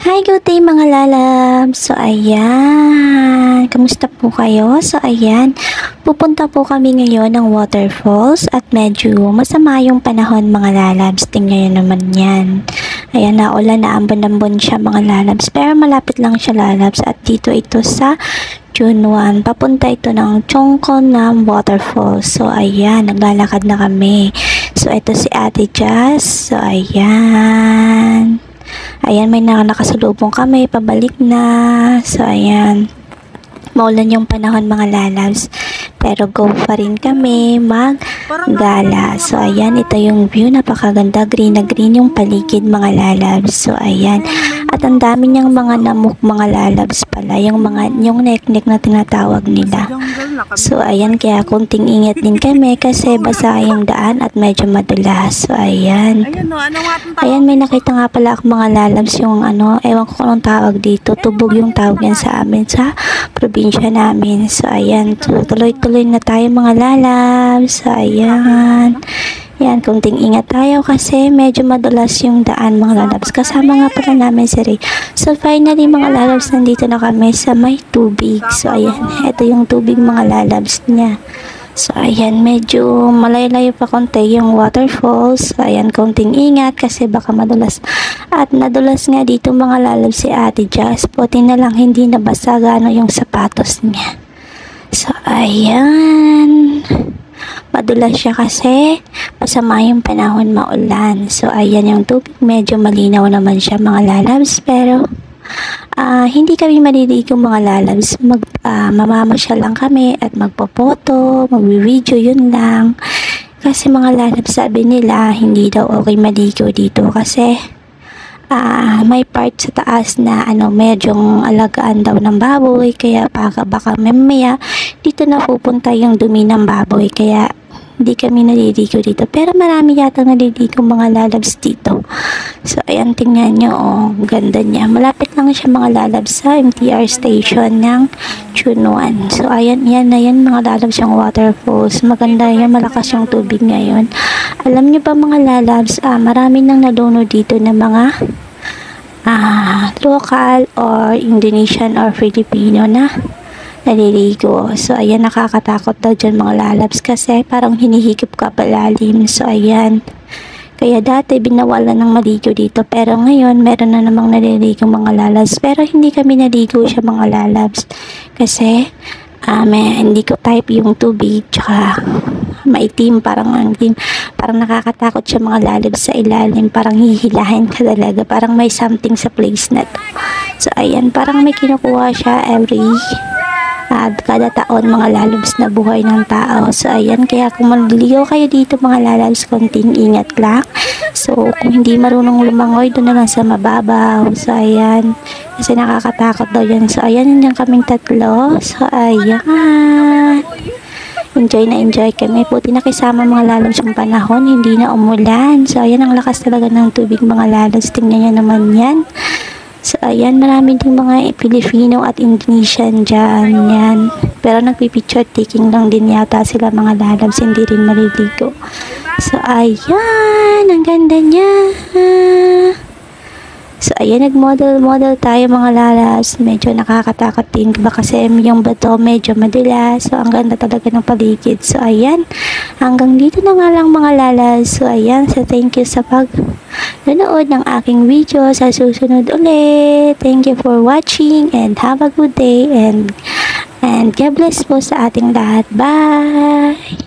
Hi, good day mga lalabs. So, ayan. Kamusta po kayo? So, ayan. Pupunta po kami ngayon ng waterfalls at medyo masama yung panahon mga lalabs. Tingnan nyo naman yan. Ayan, naulan na ambon-ambon siya mga lalabs. Pero malapit lang siya lalabs at dito ito sa June 1. Papunta ito ng Chongkonnam Waterfalls. So, ayan. Naglalakad na kami. So, ito si Ate Jazz. So, ayan. Ayan, may nakasalubong kami, pabalik na. So, ayan. Maulan yung panahon mga lalabs. Pero go pa rin kami mag-gala. So, ayan, ito yung view. Napakaganda. Green na green yung paligid mga lalabs. So, ayan. At ang dami niyang mga namuk mga lalabs pala. Yung neck-neck na tinatawag nila. So, ayan. Kaya kunting ingat din kami kasi basa yung daan at medyo madulas. So, ayan. Ayan, may nakita nga pala ako mga lalabs yung ewan ko kung anong tawag dito. Tubog yung tawag yan sa amin sa probinsya namin. So, ayan. Tuloy-tuloy na tayo mga lalabs. So, ayan. Yan, kunting ingat tayo kasi medyo madulas yung daan mga lalabs. Kasama nga pala namin si Ray. So, finally mga lalabs, nandito na kami sa may tubig. So, ayan. Ito yung tubig mga lalabs niya. So, ayan. Medyo malayo-layo pa konti yung waterfalls. So, ayan. Kunting ingat kasi baka madulas. At nadulas nga dito mga lalabs si Ate Jazz. Puti na lang hindi nabasa gano yung sapatos niya. So, ayan. Madulas siya kasi masama yung panahon, maulan. So, ayan yung tubig. Medyo malinaw naman siya mga lalabs. Pero, hindi kami maliligo mga lalabs. Mamamasyal lang kami at magpo-photo, magwi-video, yun lang. Kasi mga lalabs, sabi nila, hindi daw okay maligo dito kasi may part sa taas na medyong alagaan daw ng baboy. Kaya baka mamaya dito na pupunta yung dumi ng baboy. Kaya hindi kami naliligo dito. Pero marami yata naliligo mga lalabs dito. So, ayan, tingnan nyo. Oh, ganda niya. Malapit lang siya mga lalabs sa MTR station ng June 1. So, ayan, yan na yan mga lalabs yung waterfalls. Maganda yan. Malakas yung tubig ngayon. Alam nyo ba mga lalabs, marami nang na-download dito na mga local or Indonesian or Filipino na naliligo. So, ayan, nakakatakot daw dyan mga lalabs kasi parang hinihigop ka palalim. So, ayan. Kaya dati binawalan ng maligo dito. Pero ngayon, meron na namang naliligo mga lalabs. Pero hindi kami naligo siya mga lalabs. Kasi, hindi ko type yung tubig. Tsaka, maitim. Parang nakakatakot siya mga lalabs sa ilalim. Parang hihilahin ka talaga. Parang may something sa place na to. So, ayan. Parang may kinukuha siya kada taon mga lalabs na buhay ng tao. So, ayan. Kaya kung maliligo kayo dito mga lalabs, konting ingat lang. So, kung hindi marunong lumangoy, doon na lang sa mababaw. So, ayan. Kasi nakakatakot daw yan. So, ayan. Yan kaming tatlo. So, ayan. Enjoy kami. Puti na kasama mga lalabs yung panahon. Hindi na umulan. So, ayan. Ang lakas talaga ng tubig mga lalabs. Tingnan nyo naman yan. So, ayan, marami ding mga Filipino at Indonesian dyan. Yan. Pero nagpipicture taking lang din yata sila mga lalabs. Hindi rin maliligo. So, ayan. Ang ganda niya. So, ayan, nag-model tayo mga lalabs. Medyo nakakatakot din. Kasi yung bato medyo madulas. So, ang ganda talaga ng paligid. So, ayan. Hanggang dito na nga lang mga lalabs. So, ayan. So, thank you sa nanood ng aking video. Sa susunod ulit. Thank you for watching and have a good day and God bless po sa ating lahat. Bye!